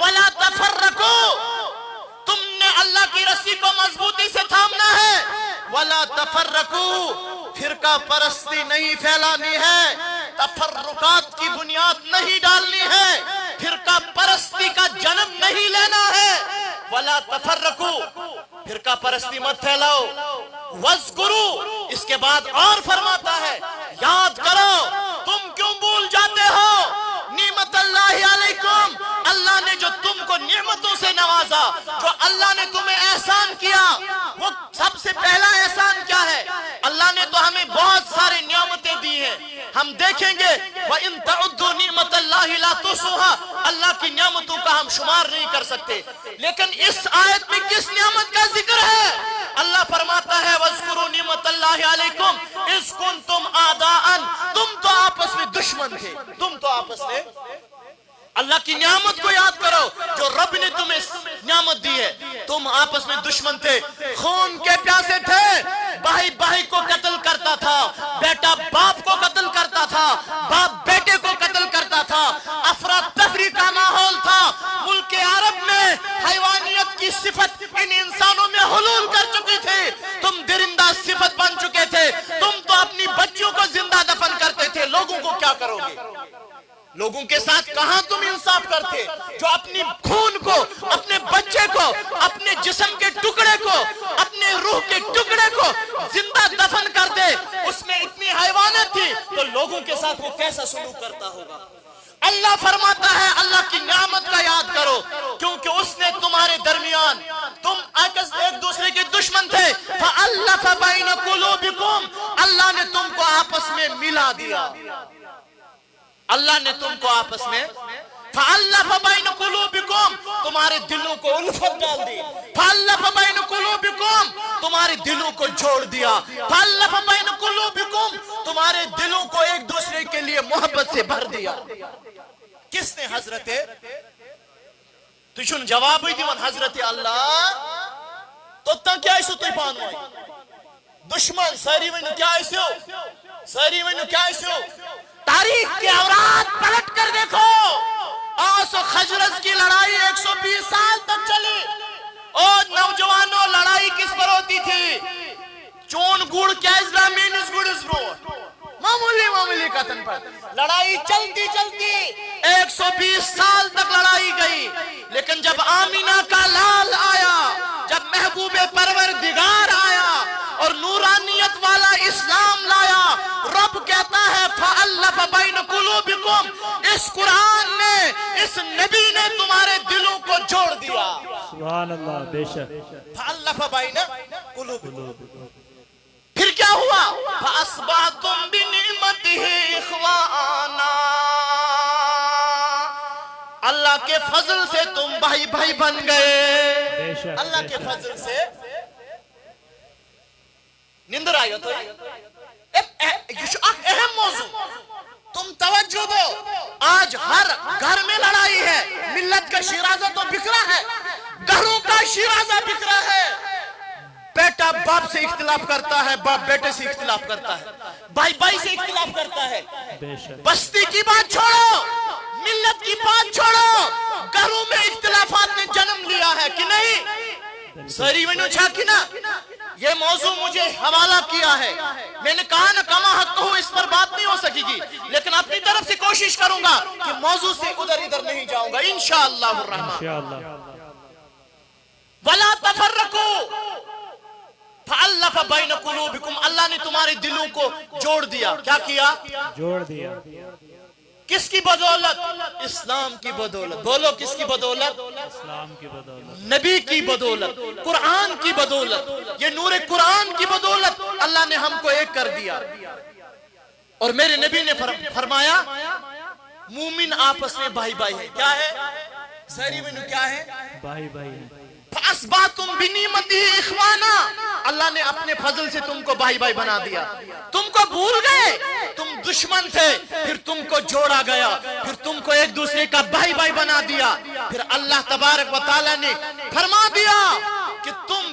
وَلَا تَفَرَّقُوا، تم نے اللہ کی رسی کو مضبوطی سے تھامنا ہے. وَلَا تَفَرَّقُوا، فرقہ پرستی نہیں پھیلانی ہے، تفرقات کی بنیاد نہیں ڈالنی ہے، فرقہ پرستی کا جنم نہیں لینا ہے. وَلَا تَفَرَّقُوا، فرقہ پرستی مت پھیلاؤ. وَاذْكُرُوا، اس کے بعد اور فرماتا ہے یاد کرو. تم کیوں بھول جاتے ہو نعمت اللہ علیکم، اللہ نے جو تم کو نعمتوں سے نوازا، جو اللہ نے تمہیں احسان کیا. وہ سب سے پہلا احسان کیا ہے؟ اللہ نے تو ہمیں بہت سارے نعمتیں دی ہیں. ہم دیکھیں گے وَإِن تَعُدُّوا نِعْمَةَ اللَّهِ لَا تُحْصُوهَا، اللہ کی نعمتوں کا ہم شمار نہیں کر سکتے. لیکن اس آیت میں کس نعمت کا ذکر ہے؟ اللہ فرماتا ہے وَاذْكُرُوا نِعْمَةَ اللَّهِ عَلَيْكُمْ إِذْ كُنْتُمْ أَعْدَاءً، تم تو آپس میں دشمن تھے. تم تو آپس میں اللہ کی نعمت کو یاد کرو جو رب نے تمہیں نعمت دی ہے. تم آپس میں دشمن تھے، خون کے پیاسے تھے، بھائی بھائی کو قتل کرتا تھا، بیٹا باپ کو قتل کرتا تھا، باپ بیٹے کو قتل کرتا تھا، افراتفری کا ماحول تھا. ملک عرب میں حیوانیت کی صفت ان انسانوں میں حلول کر چکی تھی. تم درندہ صفت بن چکے تھے. تم تو اپنی بچیوں کو زندہ دفن کرتے تھے. لوگوں کو کیا کرو گے؟ لوگوں کے ساتھ کہاں تم انصاف کرتے؟ جو اپنی خون کو، اپنے بچے کو، اپنے جسم کے ٹکڑے کو، اپنے روح کے ٹکڑے کو زندہ دفن کر دے، اس میں اتنی حیوانیت تھی تو لوگوں کے ساتھ وہ کیسا سلوک کرتا ہوگا؟ اللہ فرماتا ہے اللہ کی نعمت کا یاد کرو کیونکہ اس نے تمہارے درمیان، تم ایک دوسرے کے دشمن تھے، فَأَلَّفَ بَيْنَ قُلُوبِكُمْ، اللہ نے تم کو آپس میں ملا دیا. اللہ نے تم کو آپس میں فَأَلَّفَ بَيْنَ قُلُوبِكُمْ، تمہارے دلوں کو الفت ڈال دی. فَأَلَّفَ بَيْنَ قُلُوبِكُمْ، تمہارے دلوں کو جوڑ دیا. فَأَلَّفَ بَيْنَ قُلُوبِكُمْ، تمہارے دلوں کو ایک دوسرے کے لیے محبت سے بھر دیا. کس نے؟ حضرت تجھن جواب ہی دیون حضرت اللہ تو تن کیا ایسو تو پانوائی دشمن ساری ونو کیا ایسو، ساری ونو کیا ایسو. تاریخ کے اورات پلٹ کر دیکھو، اوس و خزرج کی لڑائی 120 سال تک چلی. اور نوجوانوں لڑائی کس پر ہوتی تھی؟ چون گوڑ کیا اسلامین اس گوڑ اس برو معمولی قتل پر لڑائی چلتی 120 سال تک لڑائی گئی. لیکن جب آمینہ کا لال آیا، جب محبوب پروردگار آیا اور نورانیت والا اسلام لایا، رب کہتا ہے فَأَلَّفَ بَيْنَ قُلُوبِكُمْ، اس قرآن نے، اس نبی نے تمہارے دلوں کو جوڑ دیا. سبحان اللہ، بے شک. فَأَلَّفَ بَيْنَ قُلُوبِكُمْ، پھر کیا ہوا؟ فَأَصْبَحْتُمْ بِنِعْمَتِهِ إِخْوَانًا، اللہ کے فضل سے تم بھائی بھائی بن گئے. اللہ کے فضل سے. نندر آئیو تو ایک اہم موضوع تم توجہ دو. آج ہر گھر میں لڑائی ہے. ملت کا شیرازہ تو بکھرا ہے، گھروں کا شیرازہ بکھرا ہے. بیٹا باپ سے اختلاف کرتا ہے، باپ بیٹے سے اختلاف کرتا ہے، بھائی بھائی سے اختلاف کرتا ہے. بستی کی بات چھوڑو، ملت کی بات چھوڑو، گھروں میں اختلافات نے جنم لیا ہے کہ نہیں؟ سری ونو چھاکینا یہ موضوع مجھے حوالہ کیا ہے. میں نے کہا نا کما حق ہوں، اس پر بات نہیں ہو سکے گی، لیکن اپنی طرف سے کوشش کروں گا کہ موضوع سے ادھر نہیں جاؤں گا انشاءاللہ الرحمن. وَلَا تَفَرَّقُوا فَأَلَّفَ بَيْنَ قُلُوبِكُمْ، اللہ نے تمہارے دلوں کو جوڑ دیا. کیا کیا؟ جوڑ دیا. کس کی بدولت؟ اسلام کی بدولت. بولو کس کی بدولت؟ اسلام کی بدولت، نبی کی بدولت، قرآن کی بدولت. یہ نور قرآن کی بدولت اللہ نے ہم کو ایک کر دیا. اور میرے نبی نے فرمایا مومن آپس میں بھائی بھائی ہے. کیا ہے؟ ساری ونو کیا ہے؟ بھائی بھائی ہے. فَأَصْبَحْتُمْ بِنِعْمَتِهِ إِخْوَانًا، اللہ نے اپنے فضل سے تم کو بھائی بھائی بنا دیا. تم کو بھول گئے، تم دشمن تھے، پھر تم کو جوڑا گیا، پھر تم کو ایک دوسرے کا بھائی بھائی بنا دیا. پھر اللہ تبارک و تعالی نے فرما دیا کہ تم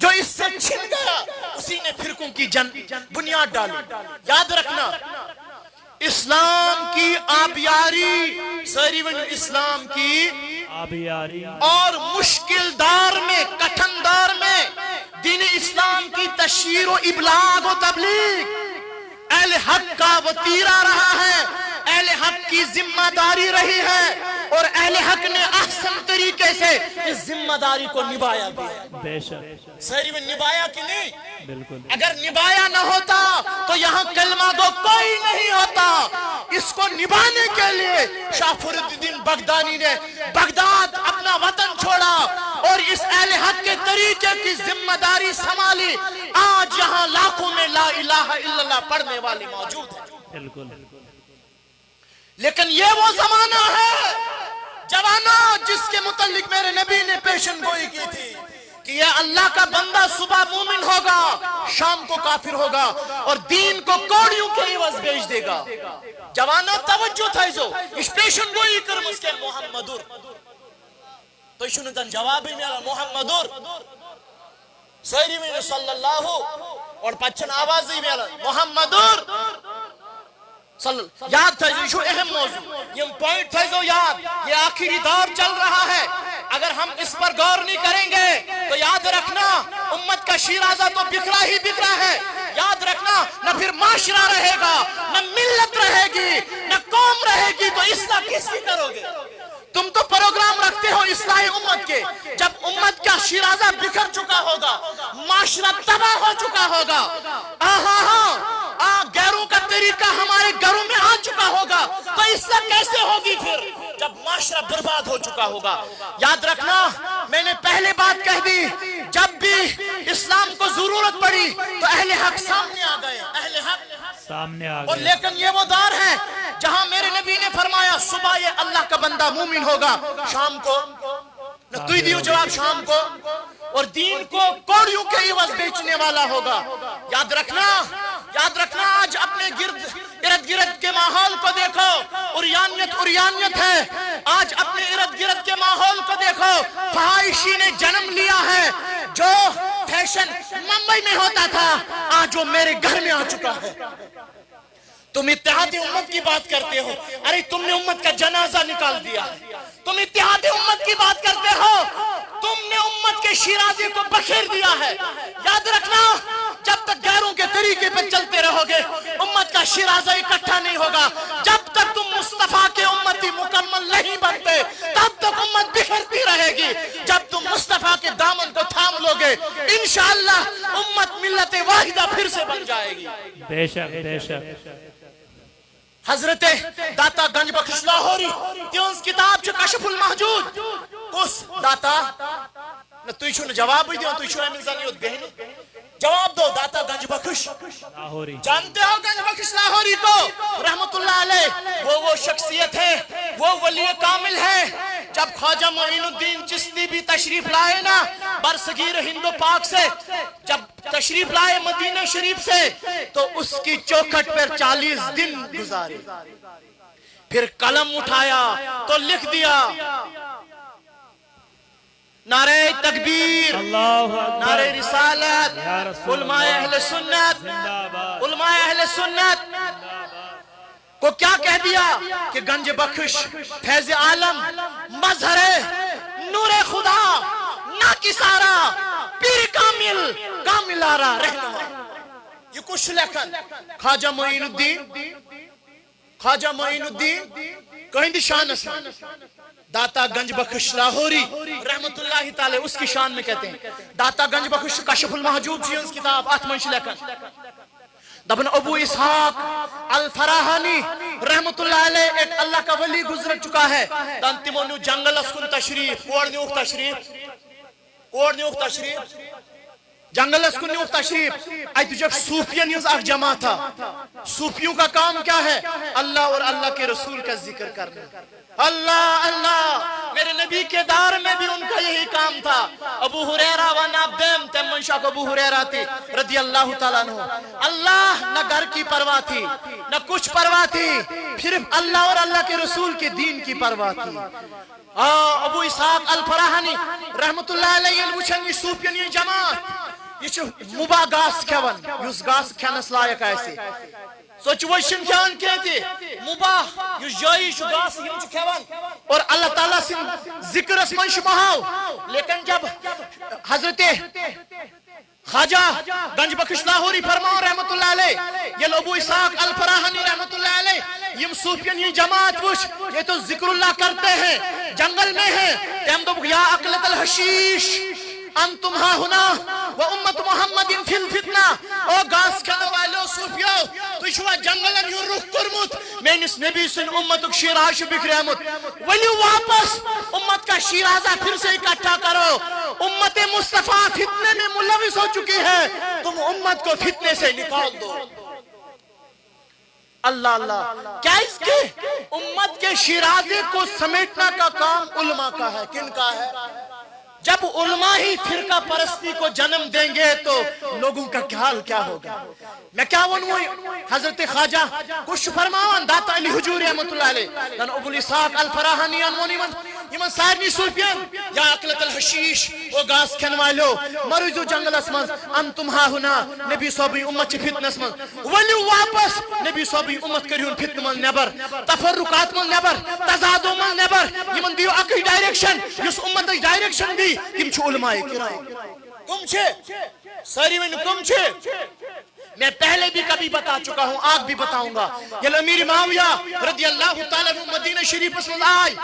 جو اس سے چھن گیا اسی نے فرقوں کی بنیاد ڈالی. یاد رکھنا اسلام کی آبیاری سریون اسلام کی آبیاری اور مشکل دار میں کٹھن دار میں دین اسلام کی تشہیر و ابلاغ و تبلیغ اہل حق کا وطیرہ رہا ہے، اہل حق کی ذمہ داری رہی ہے، اور اہل حق نے احسن طریقے سے اس ذمہ داری کو نبھایا بھی ہے. بے شک صحیح میں نبھایا کہ نہیں؟ بالکل. اگر نبھایا نہ ہوتا تو یہاں کلمہ گو کوئی نہیں ہوتا. اس کو نبھانے کے لیے شاہ فرید الدین بغدادی نے بغداد اپنا وطن چھوڑا اور اس اہل حق کے طریقے کی ذمہ داری سنبھالی. آج یہاں لاکھوں میں لا الہ الا اللہ پڑھنے والے موجود ہیں. بالکل. لیکن یہ وہ زمانہ ہے جوانا جس کے متعلق میرے نبی نے پیشن گوئی کی تھی کہ یہ اللہ کا بندہ صبح مومن ہوگا، شام کو کافر ہوگا اور دین کو کوڑیوں کے عوض بیچ دے گا. جوانا توجہ تھا اس پیشن گوئی کرم اس کے محمدور تو شنودن جواب ہی میرا محمدور سہری میں صلی اللہ اور پچھن آواز ہی میرا محمدور یاد تھا یہ اہم موضوع، یہ پوائنٹ تھا جو یاد. یہ آخری دور چل رہا ہے، اگر ہم اس پر غور نہیں کریں گے تو یاد رکھنا امت کا شیرازہ تو بکھرا ہی بکھرا ہے. یاد رکھنا نہ پھر معاشرہ رہے گا، نہ ملت رہے گی، نہ قوم رہے گی، تو اصلاح کس کی کرو گے؟ تم تو پروگرام رکھتے ہو اصلاح امت کے. جب امت کا شیرازہ بکھر چکا ہوگا، معاشرہ تباہ ہو چکا ہوگا، غیروں کا طریقہ ہمارے گھروں میں آ چکا ہوگا، تو اصلاح کیسے ہوگی پھر جب معاشرہ برباد ہو چکا ہوگا؟ یاد رکھنا میں نے پہلے بات کہہ دی، جب بھی اسلام کو ضرورت پڑی تو اہل حق سامنے آ گئے، اہل حق سامنے آ اور گئے. لیکن یہ وہ دور ہے جہاں میرے نبی نے فرمایا صبح یہ اللہ کا بندہ مومن ہوگا، شام کو نہ تو دیو جواب شام کو اور دین کو کوڑیوں کے عوض بیچنے والا ہوگا. یاد رکھنا آج اپنے ارد گرد کے ماحول کو دیکھو، اریانیت ہے. آج اپنے ارد گرد کے ماحول کو دیکھو، فحاشی نے جنم لیا ہے. جو فیشن ممبئی میں ہوتا تھا آج وہ میرے گھر میں آ چکا ہے. تم اتحاد امت کی بات کرتے ہو، ارے تم نے امت کا جنازہ نکال دیا ہے. تم اتحاد امت کی بات کرتے ہو، تم نے امت کے شیرازے کو بکھیر دیا ہے. یاد رکھنا جب تک غیروں کے طریقے پہ چلتے رہو گے امت کا شیرازہ اکٹھا نہیں ہوگا. جب تک تم مصطفیٰ کے امتی مکمل نہیں بنتے تب تک امت بکھرتی رہے گی. جب تم مصطفیٰ کے دامن کو تھام لو گے انشاءاللہ امت ملت واحدہ پھر سے بن جائے گی. بے شک بے شک. حضرت داتا گنج بخش لاہوری تیونس کتاب چھو کشف المحجوج کس داتا نہ توی چھو جواب ہی دیو توی چھو امن زنیوت گہنی جواب دو. داتا گنج بخش لاہوری جانتے ہو گنج بخش لاہوری کو رحمت اللہ علیہ وہ شخصیت ہے، وہ ولی کامل ہے. جب خواجہ معین الدین چشتی بھی تشریف لائے نا برصغیر ہند و پاک سے، جب تشریف لائے مدینہ شریف سے تو اس کی چوکھٹ پر 40 دن گزارے. پھر قلم اٹھایا تو لکھ دیا نعرہ تکبیر، اللہ اکبر، نعرہ رسالت، یا رسول علماء اہل سنت، زندہ باد. علماء اہل سنت کو کیا کہہ دیا کہ گنج بخش فیض عالم مظہر نور خدا ناکسارا پیر کامل کاملارا رہنما. یہ کچھ لکھن خواجہ معین الدین کہیں دی شان اسمان داتا گنج بخش لاہوری رحمت اللہ تعالی اس کی شان میں کہتے ہیں. داتا گنج بخش کشف المحجوب جی اس کتاب آتمنش لکھن دبن ابو اسحاق الفراہانی رحمت اللہ علیہ ایک اللہ کا ولی گزر چکا ہے. تنتیمونیو جنگل اسکن تشریف کوڑنیوک تشریف جنگل اسکن تشریف ایت جب صوفیان یوز اخ جمع تھا. صوفیوں کا کام کیا ہے؟ اللہ اور اللہ کے رسول کا ذکر کرنا. اللہ میرے نبی کے دار میں بھی ان کا یہی کام تھا. ابو ہریرہ و نابدیم تیمن منشا کو ابو ہریرہ تھی رضی اللہ تعالیٰ عنہ. اللہ نہ گھر کی پرواہ تھی نہ کچھ پرواہ تھی, صرف اللہ اور اللہ کے رسول کے دین کی پرواہ تھی. ابو اسحاق الفراہانی رحمت اللہ علیہ وچھن یہ صوفیان یہ جماعت یہ مبا گاس کھیون یس گاس کھینس لائق ایسے سوچوشن کھیون کہتے مبا یس جائی چھ گاس یم چھ کھیون اور اللہ تعالیٰ سن ذکر اس من شمہاو. لیکن جب حضرت خواجہ گنج بخش لاہوری فرماؤ رحمت اللہ علیہ یہ ابو اسحاق الفراہانی رحمت اللہ علیہ یم صوفیان یہ جماعت وچ یہ تو ذکر اللہ کرتے ہیں جنگل میں ہیں تم دو یا اقلت الحشیش انتم ہا ہونا و امت محمد فی الفتنہ. او گاس کھانے والو صوفیو تو شوا جنگلن یوں رخ کرمت میں اس نبی سن امت شیراز بکرامت ولی واپس امت کا شیرازہ پھر سے اکٹھا کرو. امت مصطفیٰ فتنے میں ملوث ہو چکی ہے, تم امت کو فتنے سے نکال دو. اللہ اللہ کیا اس کے امت کے شیرازے کو سمیٹنا کا کام علماء کا ہے, کن کا ہے؟ جب علماء ہی فرقہ پرستی کو جنم دیں گے تو لوگوں کا حال کیا ہوگا؟ میں کیا ونوں حضرت خواجہ کچھ فرماون داتا علی حجور رحمت اللہ علیہ لن ابو اسحاق الفراہانی انونی یمن سارنی صوفیان یا اقلت الحشیش و گاس کھن والو مروزو جنگل اسمن انتم ہا ہونا نبی صوبی امت چھ فتن اسمن ولی واپس نبی صوبی امت کریون فتن من نبر تفرقات من نبر تضادو من نبر یمن دیو اکی ڈائریکشن یس امت ڈائریکشن دی کم چھ علماء کرام کم چھ ساری میں کم چھ. میں پہلے بھی کبھی بتا چکا ہوں آج بھی بتاؤں گا. یہ امیر معاویہ رضی اللہ تعالیٰ عنہ مدینہ شریف اسمن آئی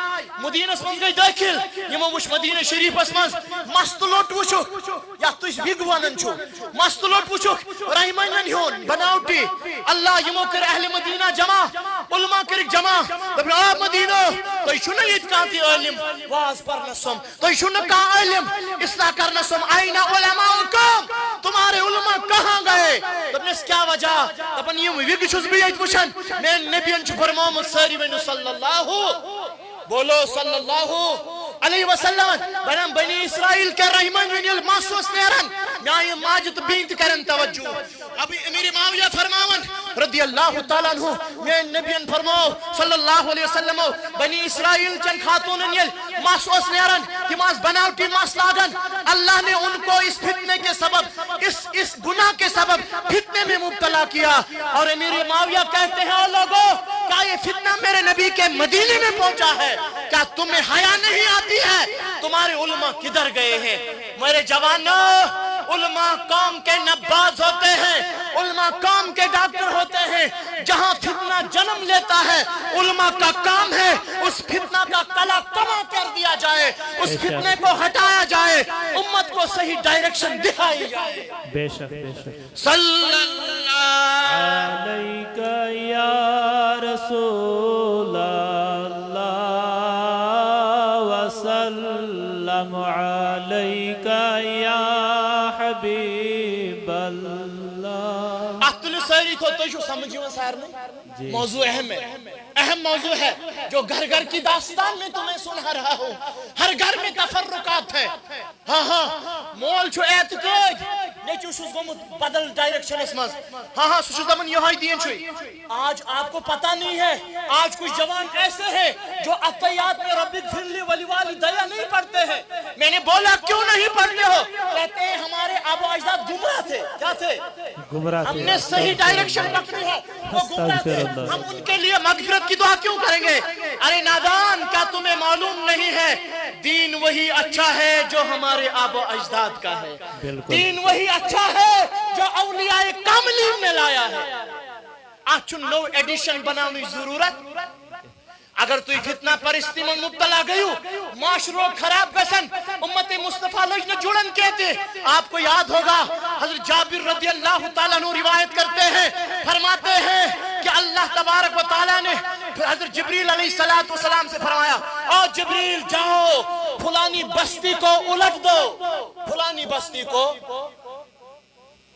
مدینہ اسمن گئی داخل یمو وش مدینہ شریف اسمن مست لوٹ وچھک یا تس بگوانن چھو مست لوٹ وچھک رحمانن ہون بناوٹی اللہ یمو کر اہل مدینہ جمع علماء کرک جمع دبن آ مدینہ تو چھنا یہ کانتی علم واز پرنسم تو چھنا کا علم اصلاح کرنسم آئین علماءکم تمہارے علماء کہاں گئے؟ اس کیا وجہ اپن یہ ویگ چھس بھی ایت وچھن میں نبی انچ فرمام ساری وینو صلی اللہ بولو صلی اللہ علیہ وسلم بنام بنی اسرائیل کے رحمان وینیل محسوس نیرن میں ماجد بینت کرن توجہ. ابھی امیر معاویہ فرماون رضی اللہ تعالیٰ عنہ میں نبی ان فرماؤ صلی اللہ علیہ وسلم بنی اسرائیل چن خاتون نیل محسوس نیرن کہ ماس بناوٹی ماس لاگن اللہ نے ان کو اس فتنے کے سبب اس گناہ کے سبب فتنے میں مبتلا کیا. اور امیر معاویہ کہتے ہیں او لوگو کیا یہ فتنہ میرے نبی کے مدینے میں پہنچا ہے؟ کیا تمہیں حیا نہیں آتی ہے؟ تمہارے علماء کدھر گئے ہیں؟ میرے جوانوں علماء قوم کے نباز ہوتے ہیں, علماء قوم کے ڈاکٹر ہوتے ہیں. جہاں فتنہ جنم لیتا ہے علماء کا کام ہے اس فتنہ کا کلا کما کر دیا جائے, اس فتنے کو ہٹایا جائے, امت کو صحیح ڈائریکشن دکھائی جائے. بے شک بے شک. صلی اللہ علیکہ یا رسول اللہ وسلم علیکہ یا حبیب اللہ. احتل ساری کو تو جو سمجھیں سارنے موضوع اہم ہے, اہم موضوع ہے جو گھر گھر کی داستان میں تمہیں سنا رہا ہوں. ہر گھر میں تفرقات ہے. ہاں ہاں مول چھو اعتقاد نیچو شوز گمت بدل ڈائریکشن اسمز. ہاں ہاں سوچو زمن یہاں دین چھوئی. آج آپ کو پتہ نہیں ہے آج کچھ جوان ایسے ہیں جو اتیات میں ربی گفرلی ولی والی دیا نہیں پڑھتے ہیں. میں نے بولا کیوں نہیں پڑھتے ہو؟ کہتے ہیں ہمارے آبا اجداد گمراہ تھے. کیا تھے؟ گمراہ ہم نے صحیح ڈائریکشن پکڑی ہے وہ گمراہ تھے. ہم ان کے لیے مغفرت کی دعا کیوں کریں گے؟ ارے نادان کیا تمہیں معلوم نہیں ہے دین وہی اچھا ہے جو ہمارے آبا اجداد کا ہے. دین وہی اچھا ہے جو اولیاء کاملین نے لایا ہے. آج چون نو ایڈیشن بناوی ضرورت. اگر تو فتنہ پرستی میں مبتلا گئی معاشروں خراب گسن امت مصطفیٰ لجن جڑن کہتے. آپ کو یاد ہوگا حضرت جابر رضی اللہ تعالیٰ عنہ روایت کرتے ہیں فرماتے ہیں کہ اللہ تبارک و تعالیٰ نے حضرت جبریل علیہ السلام سے فرمایا او جبریل جاؤ فلانی بستی کو الٹ دو, فلانی بستی کو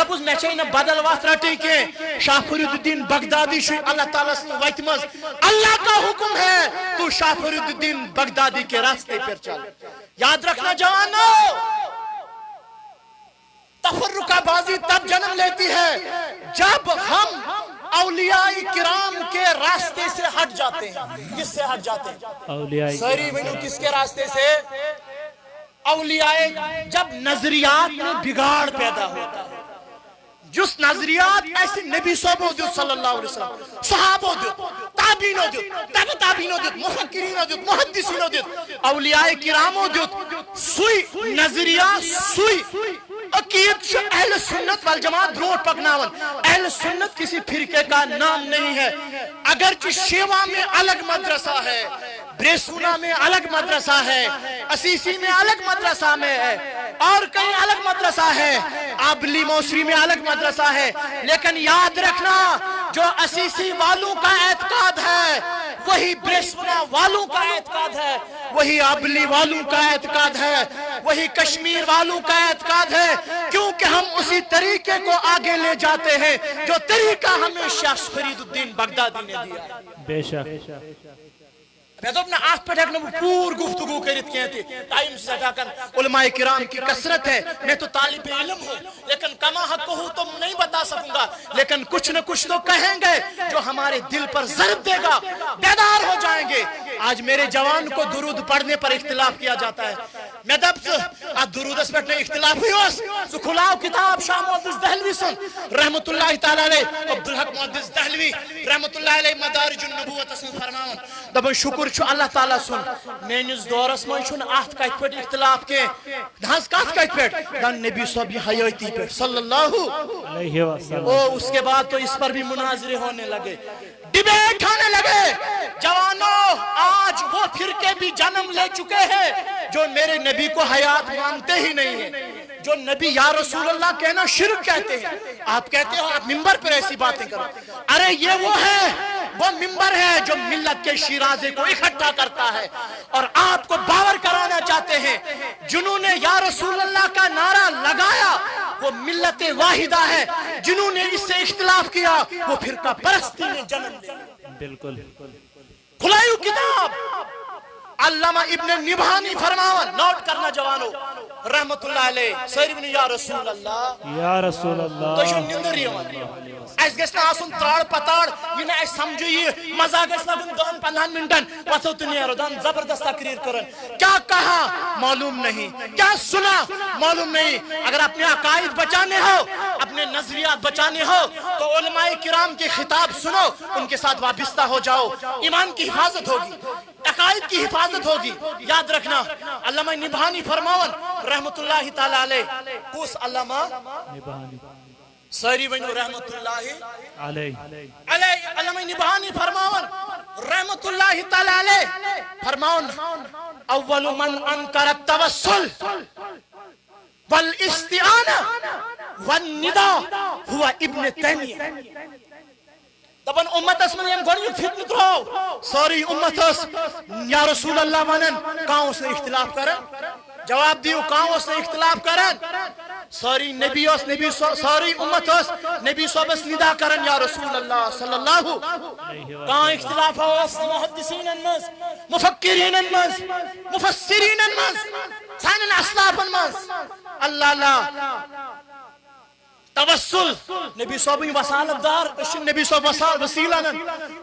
دپوس میں چھے نا بدل وات رٹی کے شاہ فرید الدین بغدادی شوی اللہ تعالیٰ سے ویتمز اللہ کا حکم ہے تو شاہ فرید الدین بغدادی کے راستے پر چل. یاد رکھنا جوانو تفرقہ بازی تب جنم لیتی ہے جب ہم اولیاء کرام کے راستے سے ہٹ جاتے ہیں. کس سے ہٹ جاتے ہیں؟ اولیاء سری ونو کس کے راستے سے؟ اولیاء. جب نظریات میں بگاڑ پیدا ہوتا ہے جس نظریات ایسے نبی صاحب دیت صلی اللہ علیہ وسلم صحابہ دیت تابعین دیت تابع تابعین دیت مفکرین دیت محدثین دیت اولیاء کرام دیت سوئی نظریہ سوئی عقید اہل سنت والجماعت دروٹ پکناون. اہل سنت کسی فرقے کا نام نہیں ہے اگرچہ شیوا میں الگ مدرسہ ہے بریسونا میں الگ مدرسہ ہے اسیسی میں الگ مدرسہ میں ہے اور کئی الگ مدرسہ ہے آبلی موسری میں الگ مدرسہ ہے لیکن یاد رکھنا جو اسیسی والوں کا اعتقاد ہے وہی بریسونا والوں کا اعتقاد ہے وہی آبلی والوں کا اعتقاد ہے وہی کشمیر والوں کا اعتقاد ہے کیونکہ ہم اسی طریقے کو آگے لے جاتے ہیں جو طریقہ ہمیں شاہ فرید الدین بغدادی نے دیا. بے شک میں تو اپنا آس پر ایک پور گفتگو کرت کیا تھی ٹائم سے جاکن علماء کرام کی کثرت ہے. میں تو طالب علم ہوں لیکن کما حق ہوں تو نہیں بتا سکوں گا لیکن کچھ نہ کچھ تو کہیں گے جو ہمارے دل پر ضرب دے گا بیدار ہو جائیں گے. آج میرے جوان کو درود پڑھنے پر اختلاف کیا جاتا ہے. میں دب سے درود اس پر اختلاف ہوئی سو کھلاؤ کتاب شاہ محدث دہلوی سن رحمت اللہ تعالیٰ علیہ عبدالحق محدث دہلوی رحمت اللہ علیہ مدارج النبوت اسم فرماؤن دبن شکر چھو اللہ تعالیٰ سن مینس دورس میں چھو آت کت پیٹ اختلاف کے دھانس کت کت پیٹ دن نبی صحبی حیاتی پیٹ صلی اللہ علیہ وسلم. اس کے بعد تو اس پر بھی مناظرے ہونے لگے ڈیبیٹ ہونے لگے. جوانوں آج وہ فرقے بھی جنم لے چکے ہیں جو میرے نبی کو حیات مانتے ہی نہیں ہیں جو نبی یا رسول اللہ کہنا شرک کہتے ہیں. آپ کہتے ہو آپ ممبر پر ایسی باتیں کرو. ارے یہ وہ ہے وہ ممبر ہے جو ملت کے شیرازے کو اکٹھا کرتا ہے اور آپ کو باور کرانا چاہتے ہیں جنہوں نے یا رسول اللہ کا نعرہ لگایا وہ ملت واحدہ ہے جنہوں نے اس سے اختلاف کیا وہ فرقہ پرستی میں جنم لیا. بالکل کھلائیو کتاب علامہ ابن نبھانی فرماون نوٹ کرنا جوانو رحمت اللہ علیہ سری بن یا رسول اللہ یا رسول اللہ تو جو نندر یہ ایس گسنا آسن تراڑ پتاڑ یہ نہ ایس سمجھو یہ مزا گسنا گن 10-15 منٹن واتھو تنیارو دان زبردست تقریر کرن. کیا کہا معلوم نہیں کیا سنا معلوم نہیں. اگر اپنے عقائد بچانے ہو اپنے نظریات بچانے ہو تو علماء کرام کے خطاب سنو ان کے ساتھ وابستہ ہو جاؤ. ایمان کی حفاظت ہوگی عقائد کی حفاظت ہوگی. یاد رکھنا علامہ نبھانی فرماون رحمت اللہ تعالیٰ علیہ کس علامہ نبھانی ساری ونو رحمت اللہ علیہ علامہ نبھانی فرماون رحمت اللہ تعالیٰ علیہ فرماون اول من انکر التوسل والاستعانہ والنداء ہوا ابن تیمیہ. دبن امت اس میں گوڑی فتن ترو ساری امت اس یا رسول اللہ ونن کہاں سے اختلاف کرن جواب دیو کہاں سے اختلاف کرن ساری نبی اس نبی ساری امت اس نبی صحبت ندا کرن یا رسول اللہ صلی اللہ کہاں اختلاف ہو اس محدثین الناس مفکرین الناس مفسرین الناس سائن اسلاف الناس اللہ اللہ توسل نبی صاحب وسالت دار اشن نبی صاحب وسیلہ نن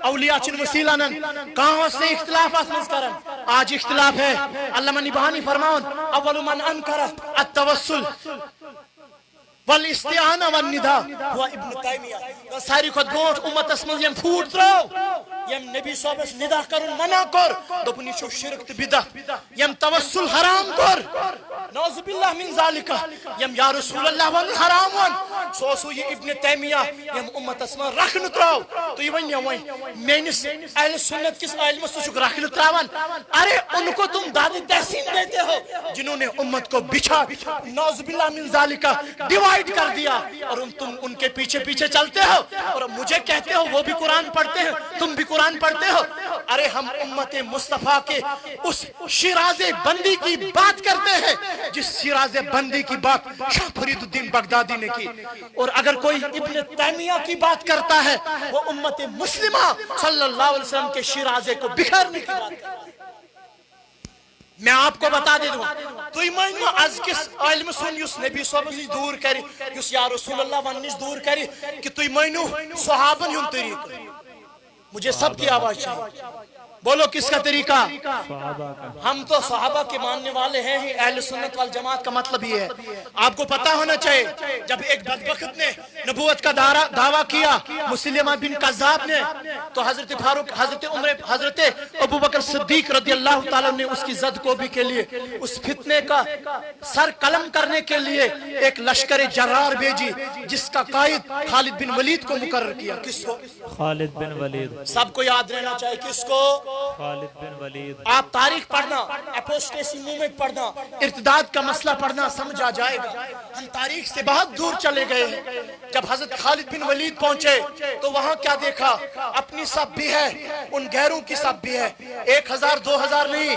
اولیاء چن وسیلہ نن کہاں سے اختلافات مز کرن. آج اختلاف ہے. علامہ نبھانی فرماؤن اول من انکر التوسل والاستعانہ والنداء ہوا ابن تیمیہ. ساری خود گوٹ امت اسمز یم پھوٹ ترو یم نبی صاحب اس ندا کرن منع کر دپنی چھو شرک تہ بدعت یم توسل حرام کر نعوذ باللہ من ذالکہ یم یا رسول اللہ ون حرام ون سو یہ ابن تیمیہ یم امت اسمہ رکھن تراو تو یہ ون یم مینس اہل سنت کس علم سے چک رکھن تراون. ارے ان کو تم داد تحسین دیتے ہو جنہوں نے امت کو بچھا نعوذ باللہ من ذالکہ ڈیوائیڈ کر دیا اور تم ان کے پیچھے پیچھے چلتے ہو اور مجھے کہتے ہو وہ بھی قرآن پڑھتے ہیں تم بھی قرآن پڑھتے ہو؟ ارے ہم امت مصطفیٰ کے اس شیراز بندی کی بات کرتے ہیں جس شیراز بندی کی بات شاہ فرید الدین بغدادی نے کی. اور اگر کوئی ابن تیمیہ کی بات کرتا ہے وہ امت مسلمہ صلی اللہ علیہ وسلم کے شیرازے کو بکھیرنے کی بات کرتا ہے. میں آپ کو بتا دے دوں تو ایمانو از کس علم سن یس نبی صاحب نش دور کری یس یا رسول اللہ ون نش دور کری کہ تو ایمانو صحابن ہن طریقہ. مجھے سب کی آواز چاہیے. بولو کس کا طریقہ؟ صحابہ کا. ہم تو صحابہ کے ماننے والے ہیں ہی. اہل سنت والجماعت کا مطلب یہ ہے. آپ کو پتا ہونا چاہیے جب ایک بدبخت نے نبوت کا دعویٰ کیا مسلمہ بن قذاب نے تو حضرت فاروق حضرت عمر حضرت ابوبکر صدیق رضی اللہ تعالیٰ نے اس کی زد کوبی کے لیے اس فتنے کا سر قلم کرنے کے لیے ایک لشکر جرار بھیجی جس کا قائد خالد بن ولید کو مقرر کیا. کس کو؟ خالد بن ولید. سب کو یاد رہنا چاہیے. کس کو؟ خالد بن ولید. آپ تاریخ پڑھنا اپوسٹیسی موومنٹ پڑھنا ارتداد کا مسئلہ پڑھنا سمجھ آ جائے گا. ہم تاریخ سے بہت دور چلے گئے ہیں. جب حضرت خالد بن ولید پہنچے تو وہاں کیا دیکھا؟ اپنی سب بھی ہے ان غیروں کی سب بھی ہے. 1000 2000 نہیں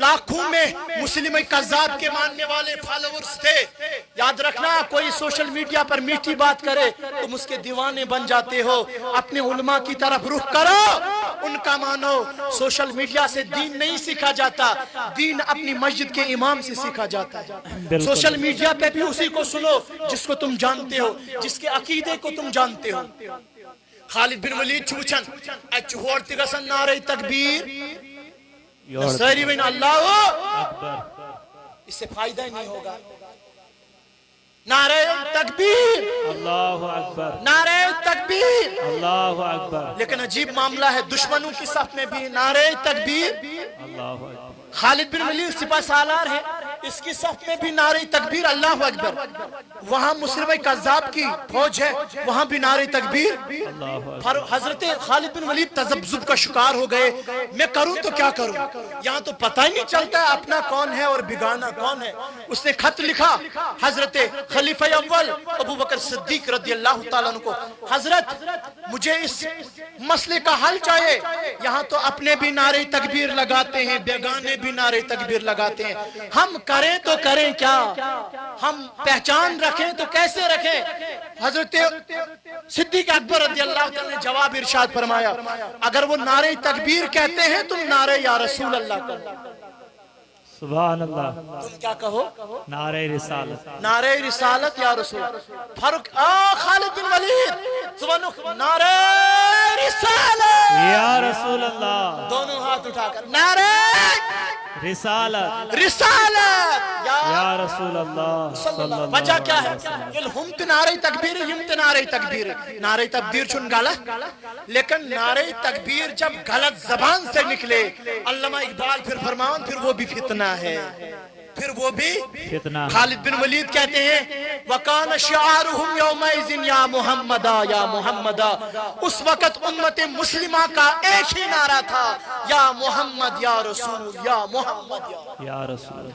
لاکھوں میں مسلم قذاب کے ماننے والے فالوورز تھے. یاد رکھنا کوئی سوشل میڈیا پر میٹھی بات کرے تم اس کے دیوانے بن جاتے ہو. اپنے علماء کی طرف رخ کرو ان کا مانو. سوشل میڈیا سے دین نہیں سیکھا جاتا. دین اپنی مسجد کے امام سے سیکھا جاتا ہے. سوشل میڈیا پہ بھی اسی کو سنو جس کو تم جانتے ہو جس کے عقیدے کو تم جانتے ہو. خالد بن ولید چھوچن اچھ ہوڑتی گسن نعرہ تکبیر ساری بین اللہ اکبر. اس سے فائدہ ہی نہیں ہوگا. نعرہ تکبیر اللہ اکبر. نعرہ تکبیر اللہ اکبر. لیکن عجیب معاملہ ہے دشمنوں کی صف میں بھی نعرہ تکبیر. اللہ اکبر. خالد بن ولید سپہ سالار ہے اس کی صف میں بھی نعرہ تکبیر اللہ اکبر. وہاں مسلم قذاب کی فوج ہے وہاں بھی نعرہ تکبیر. حضرت خالد بن ولید تذبذب کا شکار ہو گئے. میں کروں تو کیا کروں؟ یہاں تو پتہ ہی نہیں چلتا اپنا کون ہے اور بیگانہ کون ہے. اس نے خط لکھا حضرت خلیفہ اول ابوبکر صدیق رضی اللہ تعالیٰ عنہ کو. حضرت مجھے اس مسئلے کا حل چاہیے. یہاں تو اپنے بھی نعرہ تکبیر لگاتے ہیں بیگانے بھی نعرہ تکبیر لگاتے ہیں. ہم کریں تو کریں کیا؟ ہم پہچان رکھیں تو کیسے رکھیں؟ حضرت صدیق اکبر رضی اللہ تعالیٰ نے جواب ارشاد فرمایا اگر وہ نعرہ تکبیر کہتے ہیں تم نعرہ یا رسول اللہ کرو. سبحان اللہ. تم کیا کہو؟ نعرہ رسالت. نعرہ رسالت یا رسول. فاروق خالد بن ولید سبحان نعرہ رسالت یا رسول اللہ. دونوں ہاتھ اٹھا کر نعرہ رسالت رسالت یا رسول اللہ صلی اللہ علیہ وجہ کیا ہے؟ یہ ہم نعرہ تکبیر یم نعرہ تکبیر. نعرہ تکبیر چون غلط لیکن نعرہ تکبیر جب غلط زبان سے نکلے علامہ اقبال پھر فرمان پھر وہ بھی فتنہ ہے. پھر وہ بھی فتنہ. خالد بن ولید کہتے ہیں وَقَانَ شِعَارُهُمْ يَوْمَئِذٍ يَا مُحَمَّدَا یا محمدہ. اس وقت امت مسلمہ کا ایک ہی نعرہ تھا یا محمد یا رسول یا محمد یا رسول.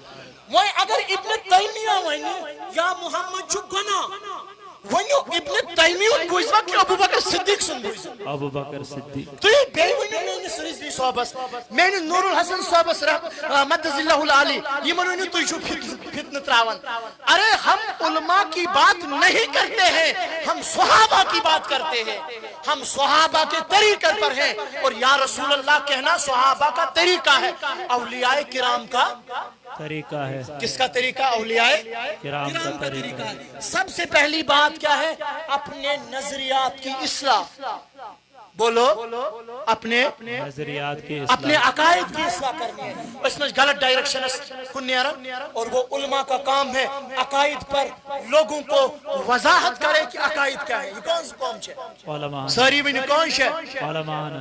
وہ اگر ابن تیمیہ وینی یا محمد چھو گنا ونیو ابن تیمیہ بوزوا کہ ابو بکر صدیق سن بوزوا. ابو بکر صدیق. تو یہ بے ونیو میں نے سرزدی صحابس میں نے نور الحسن صحابس مدز اللہ العالی یہ منو تو جو فتن تراون. ارے ہم علماء کی بات نہیں کرتے ہیں ہم صحابہ کی بات کرتے ہیں. ہم صحابہ کے طریقے پر ہیں اور یا رسول اللہ کہنا صحابہ کا طریقہ ہے. اولیاء کرام کا طریقہ ہے. کس کا طریقہ؟ اولیاء کرام کا طریقہ ہے. سب سے پہلی بات کیا ہے؟ اپنے نظریات کی اصلاح. بولو اپنے نظریات کی اپنے عقائد کی اصلاح کرنی ہے. اس میں غلط ڈائریکشن اور وہ علماء کا کام ہے عقائد پر لوگوں کو وضاحت کرے کہ عقائد کیا ہے. یہ کون سے قوم ہے؟ علماء. ساری میں کون ہے؟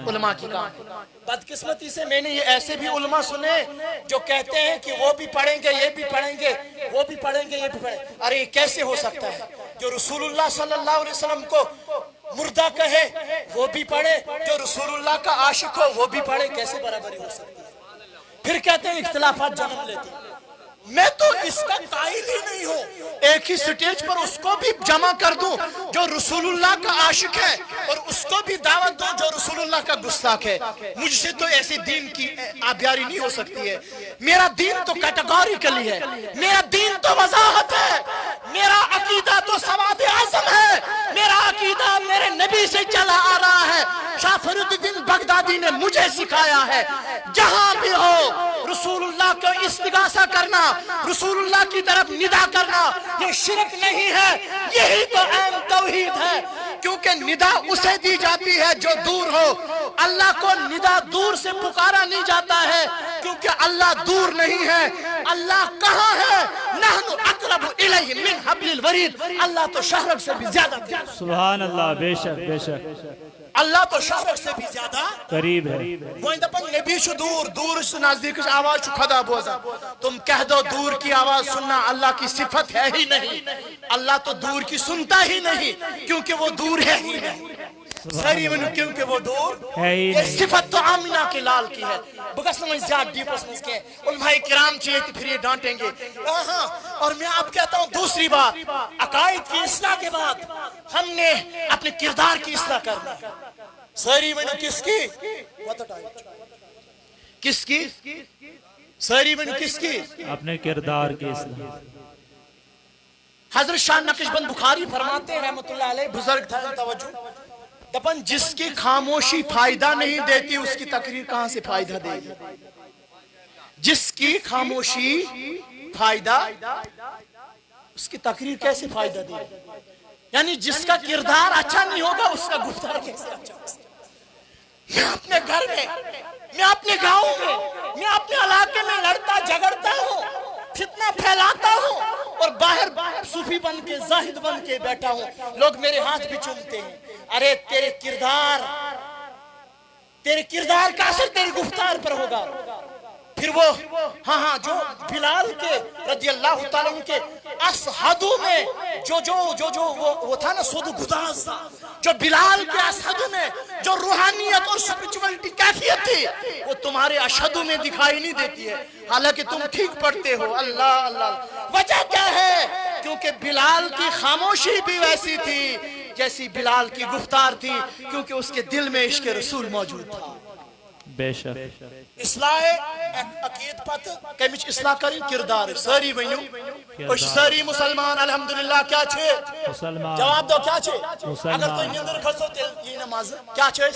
علماء کی کام. بدقسمتی سے میں نے یہ ایسے بھی علماء سنے جو کہتے ہیں کہ وہ بھی پڑھیں گے یہ بھی پڑھیں گے وہ بھی پڑھیں گے یہ بھی پڑھیں گے. ارے یہ کیسے ہو سکتا ہے؟ جو رسول اللہ صلی اللہ علیہ وسلم کو مردہ کہے وہ بھی پڑھے جو رسول اللہ کا عاشق ہو وہ بھی پڑھے. کیسے برابری ہو سکتی ہے؟ پھر کہتے ہیں اختلافات جنم لیتے ہیں. میں تو اس کا قائل ہی نہیں ہوں ایک ہی سٹیج پر اس کو بھی جمع کر دوں جو رسول اللہ کا عاشق ہے اور اس کو بھی دعوت دوں جو رسول اللہ کا گستاخ ہے. مجھ سے تو ایسے دین کی آبیاری نہیں ہو سکتی ہے. میرا دین تو کیٹیگوریکلی ہے, میرا دین تو وضاحت ہے, میرا عقیدہ تو سواد اعظم ہے, میرا عقیدہ میرے نبی سے چلا آ رہا ہے. شاہ فرید الدین بغدادی نے مجھے سکھایا ہے جہاں بھی ہو رسول اللہ کو استغاثہ کرنا, رسول اللہ کی طرف ندا کرنا یہ شرک نہیں ہے, یہی تو عین توحید ہے. کیونکہ ندا اسے دی جاتی ہے جو دور ہو, اللہ کو ندا دور سے پکارا نہیں جاتا ہے کیونکہ اللہ دور نہیں ہے. اللہ کہاں ہے؟ نحن اقرب الیہ من حبل الورید. اللہ تو شہرک سے بھی زیادہ سبحان اللہ, بے شک بے شک, اللہ تو شہرک سے بھی زیادہ قریب ہے. وہ دپن نبی چھو دور, دور سے نزدیک آواز چھو خدا بوزا. تم کہہ دو دور کی آواز سننا اللہ کی صفت ہے ہی نہیں, اللہ تو دور کی سنتا ہی نہیں کیونکہ وہ دور ہے ہی نہیں. ساری منو کیونکہ وہ دور ہے ہی یہ نہیں. صفت تو آمینہ کے لال کی ہے. بگس میں زیادہ ڈیپس میں کے علماء کرام چاہیے تو پھر یہ ڈانٹیں گے. اور میں آپ کہتا ہوں دوسری بات, عقائد کی اصلاح کے بعد ہم نے اپنے کردار کی اصلاح کرنا. ساری منو کس کی, کس کی, ساری منو کس کی, اپنے کردار کی اصلاح. حضرت شاہ نقشبند بخاری فرماتے ہیں رحمت اللہ علیہ, بزرگ تھا توجہ, دپن جس کی خاموشی فائدہ نہیں دیتی اس کی تقریر کہاں سے فائدہ دے گی. جس کی خاموشی فائدہ, اس کی تقریر کیسے فائدہ دے گی. یعنی جس کا کردار اچھا نہیں ہوگا اس کا گفتار کیسے اچھا ہوگا. میں اپنے گھر میں, میں اپنے گاؤں میں, میں اپنے علاقے میں لڑتا جھگڑتا ہوں, فتنہ پھیلاتا ہوں, اور باہر صوفی بن کے زاہد بن کے بیٹھا ہوں, لوگ میرے ہاتھ بھی چومتے ہیں. ارے تیرے کردار کا اثر تیری گفتار پر ہوگا. پھر وہ ہاں جو بلال کے رضی اللہ تعالیٰ عنہ کے اسحدو میں جو وہ تھا نا سود گداز, جو بلال کے اسحدو میں جو روحانیت اور سپریچولیٹی کیفیت تھی وہ تمہارے اشہدو میں دکھائی نہیں دیتی ہے حالانکہ تم ٹھیک پڑھتے ہو. اللہ اللہ, وجہ کیا ہے؟ کیونکہ بلال کی خاموشی بھی ویسی تھی جیسی بلال کی گفتار تھی, کیونکہ اس کے دل میں عشق رسول موجود تھا. بے شک. اصلاح عقید پت کمچ اصلاح کریں کردار. ساری ونیو اور ساری مسلمان الحمدللہ کیا چھے, مسلمان جواب دو کیا چھے. مسلمان. اگر تو نیندر کھسو تیل یہ نماز کیا چھے.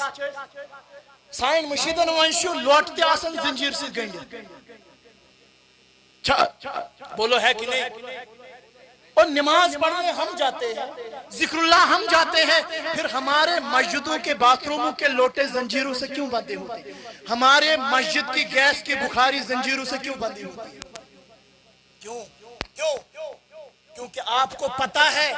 سائن مشیدن ونشو لوٹتے آسن زنجیر سے گنڈے. بولو ہے کہ نہیں. اور نماز پڑھنے ہم جاتے ہیں, ذکر اللہ ہم جاتے ہیں, پھر ہمارے مسجدوں کے باتھ روموں کے لوٹے زنجیروں سے کیوں بندے ہوتے, ہمارے مسجد کی گیس کی بخاری زنجیروں سے کیوں بندی ہوتی ہے. کیوں کیوں کیونکہ آپ کو پتا ہے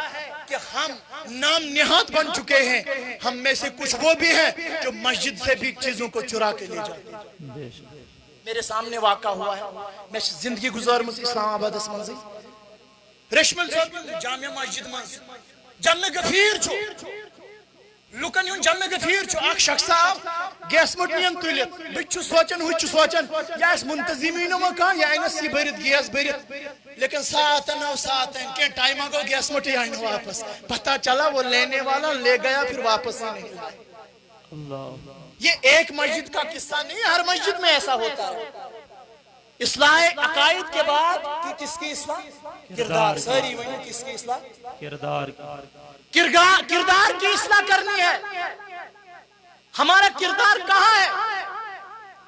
کہ ہم نام نہاد بن چکے ہیں. ہم میں سے کچھ وہ بھی ہیں جو مسجد سے بھی چیزوں کو چرا کے لے جاتے ہیں. میرے سامنے واقع ہوا ہے, میں زندگی گزار مجھے اسلام آباد اسمنزی رشمل صاحب جامع مسجد مز جمع گفیر چھو لکن یون جمع گفیر چھو اک شخص آو گیس مٹنین تلیت بچو سوچن ہوئی سوچن یا اس منتظمینو مکان یا اینس سی بھرت گیس بھرت, لیکن ساتن او ساتن کے ٹائم آگو گیس مٹی آئین واپس. پتہ چلا وہ لینے والا لے گیا پھر واپس ہی نہیں آئے. اللہ, یہ ایک مسجد کا قصہ نہیں, ہر مسجد میں ایسا ہوتا ہے. اصلاح عقائد کے بعد کس کی اصلاح, کردار. ساری وہی کس کی اصلاح, کردار کردار کی اصلاح کرنی ہے. ہمارا کردار کہاں ہے؟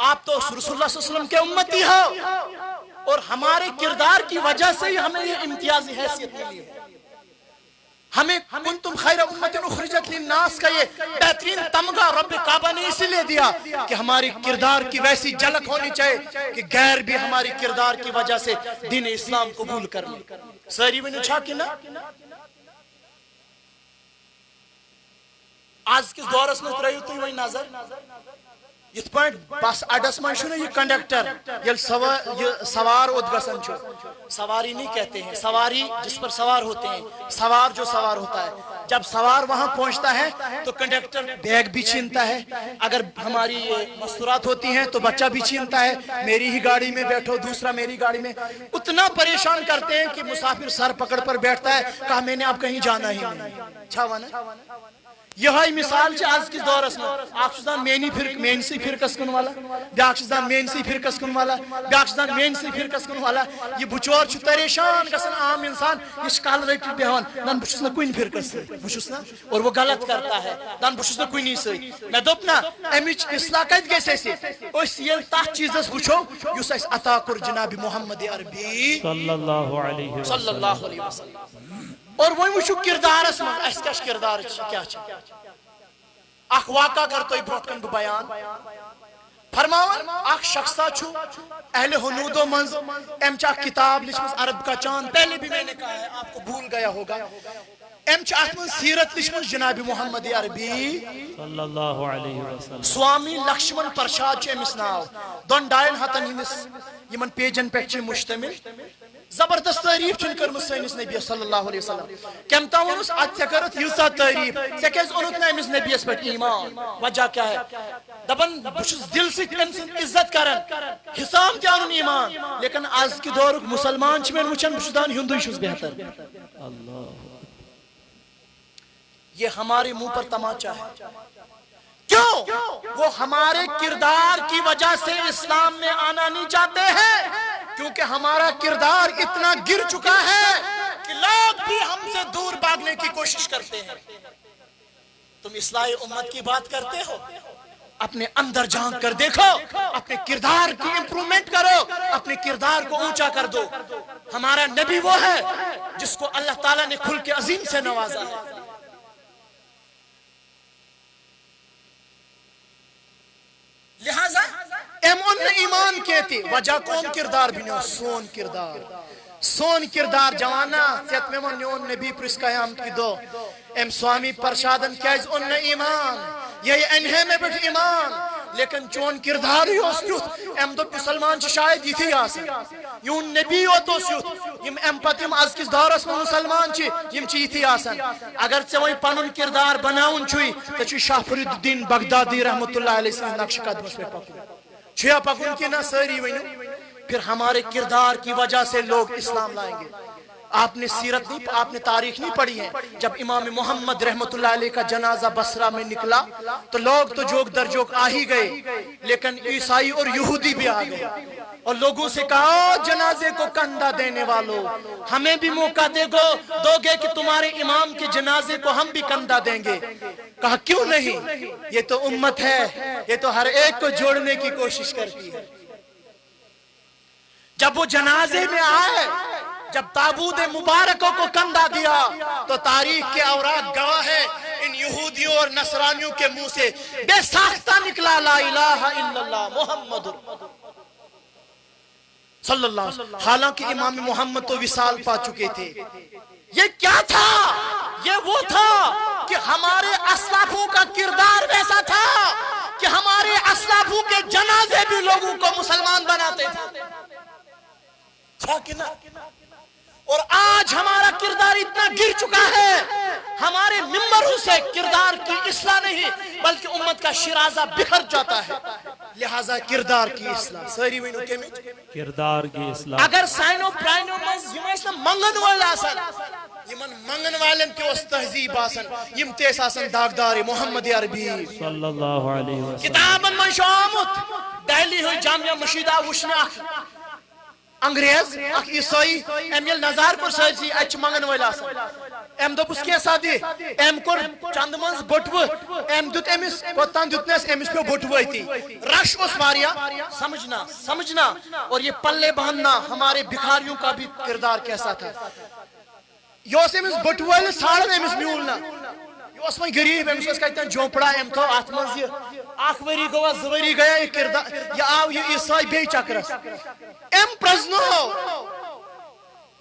آپ تو رسول اللہ صلی اللہ علیہ وسلم کے امتی ہو اور ہمارے کردار کی وجہ سے ہی ہمیں یہ امتیازی حیثیت ملی ہے. ہمیں کنتم خیر امت اخرجت للناس کا یہ بہترین تمغہ رب کعبہ نے اسی لئے دیا کہ ہماری کردار کی ویسی جھلک ہونی چاہیے کہ غیر بھی ہماری کردار کی وجہ سے دین اسلام قبول کر لیں. ساری میں نچھا کی نا آج کس دور اس میں رہی ہوتی ہوئی نظر یہ پوائنٹ بس اڈس میں شنو یہ کنڈکٹر یہ سوار ادگسن چھو. سواری نہیں کہتے ہیں, سواری جس پر سوار ہوتے ہیں, سوار جو سوار ہوتا ہے. جب سوار وہاں پہنچتا ہے تو کنڈکٹر بیگ بھی چھینتا ہے, اگر ہماری مستورات ہوتی ہیں تو بچہ بھی چھینتا ہے, میری ہی گاڑی میں بیٹھو, دوسرا میری گاڑی میں. اتنا پریشان کرتے ہیں کہ مسافر سر پکڑ پر بیٹھتا ہے, کہا میں نے اب کہیں جانا ہی نہیں. چھاوانا یہ مثال چھ آج کس دورس میں اخ چھان مینسی فرقس کن والا, بیاکھ چھان مینسی فرقس کن والا, بیاکھ چھان مینسی فرقس کن والا. یہ بچور چھ پریشان گژھان عام انسان, یہ کل رٹھ بیہوان دان بہ چھس نہ کُنہِ فرقس سۭتۍ, بہ چھس نہ, اور وہ غلط کرتا ہے دان بہ چھس نہ کُنی سۭتۍ. مےٚ دوٚپ نا امِچ اصلاح کتہِ گژھِ اسہِ, أسۍ ییٚلہِ تتھ چیٖزس وٕچھو یُس اسہِ عطا کوٚر جناب محمد عربی صلی اللہ علیہ صلی اللہ علیہ وسلم. اور وۄنۍ وٕچھو کردارس منٛز اسہِ کیٛاہ چھُ کردار کیٛاہ چھُ. اخ واقعہ کر تو برونٛٹھ کن بہٕ بیان فرماوان. اخ شخصا چھُ اہل حنودو منٛز, أمۍ چھِ اکھ کتاب لیچھمٕژ عرب کا چاند, پہلے بھی میں نے کہا ہے آپ کو بھول گیا ہوگا. أمۍ چھِ اتھ منٛز سیرت لیچھمٕژ جناب محمد عربی صلی اللہ علیہ وسلم. سوامی لکشمن پرشاد چھُ أمِس ناو, 2-2.5 ہتن ہندس یمن پیجن پٮ۪ٹھ چھِ مشتمل. زبردست تعریف چھن کٔرمٕژ سٲنِس نبیس صلی اللہ علیہ وسلم. کم تام ووٚنُس ادٕ ژےٚ کٔرٕتھ ییٖژاہ تعریف, ژےٚ کیٛازِ اوٚنُتھ نہٕ أمِس نبیس پٮ۪ٹھ ایمان, وجہ کیٛاہ ہے؟ دپان بہٕ چھُس دل سۭتۍ أمۍ سٕنٛز عزت کران, حسام تہِ اَنُن ایمان, لیکن آز کہِ دورُک مُسلمان چھِ مےٚ وٕچھان, بہٕ چھُس دپان ہِنٛدُے چھُس بہتر. اللہ یہ ہمارے منہ پر تماچا ہے. کیوں؟ وہ ہمارے کردار کی وجہ سے اسلام میں آنا نہیں چاہتے ہیں, کیونکہ ہمارا کردار اتنا گر چکا ہے کہ لوگ بھی ہم سے دور بھاگنے کی کوشش کرتے ہیں. تم اصلاح امت کی بات کرتے ہو, اپنے اندر جھانک کر دیکھو, اپنے کردار کی امپرومنٹ کرو, اپنے کردار کو اونچا کر دو. ہمارا نبی وہ ہے جس کو اللہ تعالیٰ نے خلق عظیم سے نوازا ہے. لہذا ایم ان ایمان کہتی وجہ کون کردار بنیو, سون کردار, سون کردار. جوانا ژےٚ مےٚ ووٚن میون نبی پرٛژھ قیامت کی دۄہ, ایم سوامی پرشادن کیٛازِ اوٚن نہٕ ایمان, یہ انہے مےٚ پٮ۪ٹھ ایمان, لیکن چون کردار ہی اوس تیُتھ. ایم دوٚپ مسلمان چھِ شاید یِتھی آسان, یون نبی یوت اوس یُتھ, یِم ایم پتہٕ یِم أزکِس دورس منٛز مسلمان چھِ یِم چھِ یِتھی آسان. اگر ژےٚ وۄنۍ پنُن کردار بناوُن چھُے, ژےٚ چھُے شاہ فرید الدین بغدادی رحمۃ اللہ علیہ سٕنٛدِ نقشہِ قدمس پٮ۪ٹھ پکُن. چھُیا پکُن کہِ نہ سٲری ؤنِو, پھر ہمارے کردار کی وجہ سے لوگ اسلام لائیں گے. آپ نے سیرت نہیں, آپ نے تاریخ نہیں پڑھی ہے. جب امام محمد رحمت اللہ علیہ کا جنازہ بصرہ میں نکلا تو لوگ تو جوک در جوک آ ہی گئے, لیکن عیسائی اور یہودی بھی آ گئے اور لوگوں سے کہا جنازے کو کندھا دینے والوں, ہمیں بھی موقع دو گے کہ تمہارے امام کے جنازے کو ہم بھی کندھا دیں گے. کہا کیوں نہیں, یہ تو امت ہے, یہ تو ہر ایک کو جوڑنے کی کوشش کرتی ہے. جب وہ جنازے میں آئے, جب تابوت مبارکوں کو کندھا دیا تو تاریخ کے اوراق گواہ ہے, ان یہودیوں اور نصرانیوں کے منہ سے بے ساختہ نکلا لا الہ الا اللہ محمد صلی اللہ علیہ وسلم. حالانکہ امام محمد تو وصال پا چکے تھے. یہ کیا تھا؟ یہ وہ تھا کہ ہمارے اسلافوں کا کردار ویسا تھا کہ ہمارے اسلافوں کے جنازے بھی لوگوں کو مسلمان بناتے تھے. اور آج ہمارا کردار اتنا گر چکا ہے, ہمارے ممبروں سے کردار کی اصلاح نہیں بلکہ امت کا شرازہ بکھر جاتا ہے. لہذا کردار کی اصلاح ساری وینو کیمچ کردار کی اصلاح. اگر سائنو پرائنو منز یم ایسا منگن والا آسان, یمن منگن والن کے اس تہذیب آسان, یم تیس آسان داغدار محمد عربی صلی اللہ علیہ وسلم. کتابن من شو آمت دہلی ہوئی جامعہ مشیدہ وشنے انگریز اخ عیسائی ام یل نظار کور سٲرسٕے اتہِ چھِ منگن وٲلۍ آسان. ام دوٚپُس کینٛژھا دِ, ام کوٚر چندٕ منٛز بٔٹوٕ, ام دیُت أمِس کوٚتام دیُتنس, أمِس پیوٚو بٔٹوٕ أتی. رش اوس واریاہ, سمجھنا اور یہ پلے باندھنا ہمارے بھکاریوں کا بھی کردار کیسا تھا. یہ اوس أمِس بٔٹوٕ وٲلِس ژھانڈان, أمِس میوٗل نہٕ. یہ اوس وۄنۍ غریٖب, أمِس اوس کتٮ۪ن جھونپڑا, أمۍ تھوٚو اتھ منٛز یہِ اکھ ؤری گوٚوا, 2 ؤری گٔیا یہِ کردار, یہِ آو یہِ عیسائی بیٚیہِ چکرس. ام پرزنو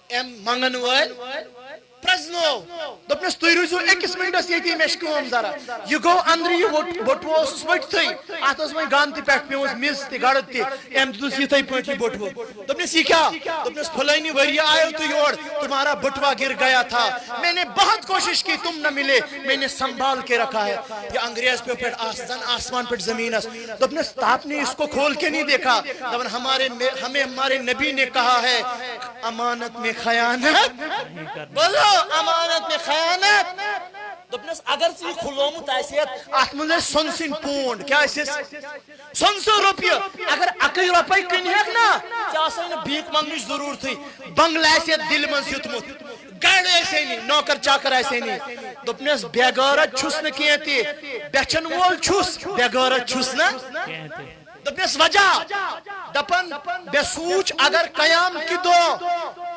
ام منگن وٲلۍ پرزنو دپنس تُہۍ روٗزِو أکِس مِنٹس ییٚتی مےٚ چھِ کٲم ذرا یہِ گوٚو أنٛدرٕ یہِ بٔٹوٕ اوسُس ؤٹھتھٕے اتھ ٲس وۄنۍ گنٛد تہِ پٮ۪ٹھٕ پیٚمٕژ میٚژ تہِ گڑد تہِ أمۍ دِتُس یِتھٕے پٲٹھۍ یہِ بٔٹوٕ دوٚپنس یہِ کیٛاہ دوٚپنس فلٲنی ؤرۍ یہِ آیو تُہۍ یور تمہارا بٹوا گر گیا تھا میں نے بہت کوشش کی تم نہ ملے میں نے سنبھال کے رکھا ہے یہ انگریز پہ آسمان پہ زمینس دوپنس آپ نے اس کو کھول کے نہیں دیکھا دپن ہمیں ہمارے نبی نے کہا ہے امانت میں خیانت بولو امانت میں خیانت دوپنس اگر ژٕ یہِ کھُلومُت آسیتھ اتھ منٛز ٲسۍ سۄنہٕ سٕنٛدۍ پونٛڈ کیٛاہ ٲسِس سۄنہٕ رۄپیہِ اگر اکٕے رۄپے کٕنہٮ۪کھ نا ژےٚ آسے نہٕ بھیٖک منٛگنٕچ ضروٗرتھٕے بنگلہٕ آسہِ یتھ دِلہِ منٛز ہیوٚتمُت گڑ آسے نہٕ نوکر چاکر آسے نہٕ دوپنس بے غٲرت چھُس نہٕ کینٛہہ تہِ بیچھن وول چھُس بے غٲرت چھُس نہٕ دوپنس وجہ دپن بے سوٗنٛچ اگر قیام کہِ دۄہ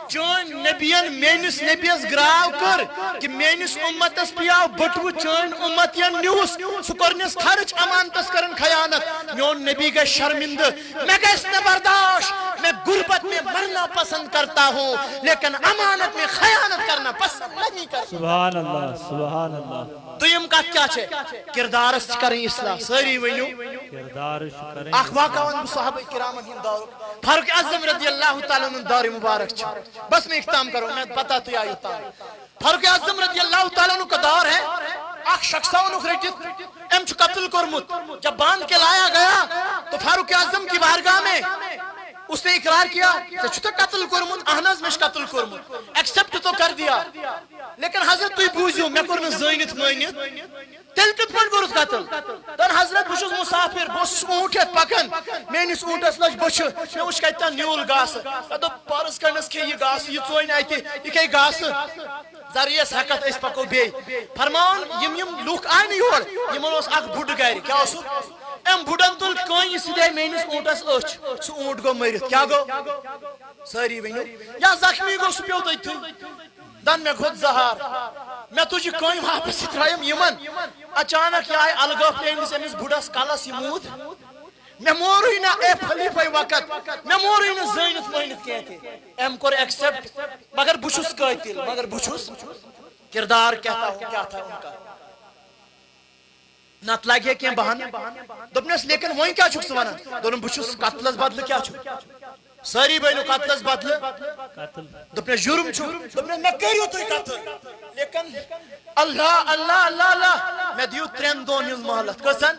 چٲنۍ نبین میٲنِس نبیس گراو کر کہ میٲنِس اُمتس پیاو بٹوٕ چٲنۍ اُمت ین نیوٗس سُہ کوٚرنس خرچ امانتس کرن خیانت میون نبی گژھِ شرمندٕ مےٚ گژھِ نہٕ برداشت میں غربت میں مرنا پسند کرتا ہوں لیکن امانت میں خیانت کرنا پسند نہیں کرتا سبحان اللہ سبحان اللہ دوٚیِم کتھ کیٛاہ چھےٚ کردارس چھِ کرٕنۍ اصلاح سٲری ؤنِو کردار کریں اکھ واقعہ ون بہٕ صحابہ کرامن ہٕنٛدِ دورُک فاروق اعظم رضی اللہ تعالیٰ عنہ دور مبارک چھُ بس میں اختتام کرو میں پتا تو آئی تام فاروق اعظم رضی اللہ تعالیٰ عنہ کا دور ہے اخ شخص رٹت ام قتل کورمت جب باندھ کے لایا گیا تو فاروق اعظم کی بارگاہ میں اس نے اقرار کیا کہ قتل کورمت اہنز میں قتل کورمت ایکسپٹ تو کر دیا لیکن حضرت تُہۍ بوٗزِو مےٚ کوٚر نہٕ زٲنِتھ مٲنِتھ تیٚلہِ کِتھ پٲٹھۍ کوٚرُتھ قتل دپن حضرت بہٕ چھُس مُسافر بہٕ اوسُس اوٗنٹ ہٮ۪تھ پکان میٲنِس اوٗنٹس لٔج بٔچھِ مےٚ وٕچھ کتہِ نیوٗل گاسہٕ مےٚ دوٚپ پارس کھنڈس کھے یہِ گاسہٕ یہِ ژوٚنۍ اَتہِ یہِ کھے گاسہٕ ذرا یس ہٮ۪کتھ أسۍ پکو بیٚیہِ فرمان یِم لُکھ آے نہٕ یور یِمن اوس اکھ بُڈٕ گرِ کیٛاہ اوسُکھ ام بُڈن تُل کٲنۍ سُہ دے میٲنِس اوٗنٹس أچھ سُہ اوٗنٹ گوٚو مٔرِتھ کیٛاہ گوٚو سٲری ؤنِو یا زخمی گوٚو سُہ پیوٚو تٔتھٕے دن مےٚ کھوٚت زہر مےٚ تُج یہِ کٲنۍ واپس یہِ ترٛایِم یِمن اچانک یہِ آیہِ الگٲف میٲنِس أمِس بُڈس کلس یہِ موٗد مےٚ مورُے نہٕ اے خلیفے وقت مےٚ مورُے نہٕ زٲنِتھ مٲنِتھ کینٛہہ تہِ أمۍ کوٚر ایکسپٹ مگر بہٕ چھُس قٲتِل مگر بہٕ چھُس کردار کیٛاہ تھا ان کا نتہٕ لگہِ ہے کینٛہہ بہانہٕ دوٚپنس لیکن وۄنۍ کیٛاہ چھُکھ ژٕ ونان دوٚپُن بہٕ چھُس قتلس بدلہٕ کیٛاہ چھُ سٲری بٔنِو قتلس بدلہٕ دوٚپنس جُرم چھُ دوٚپنس مےٚ کٔرِو تُہۍ قتل لیکن اللہ اللہ اللہ اللہ مےٚ دِیِو 3 دۄہن ہٕنٛز مہلت کٔژن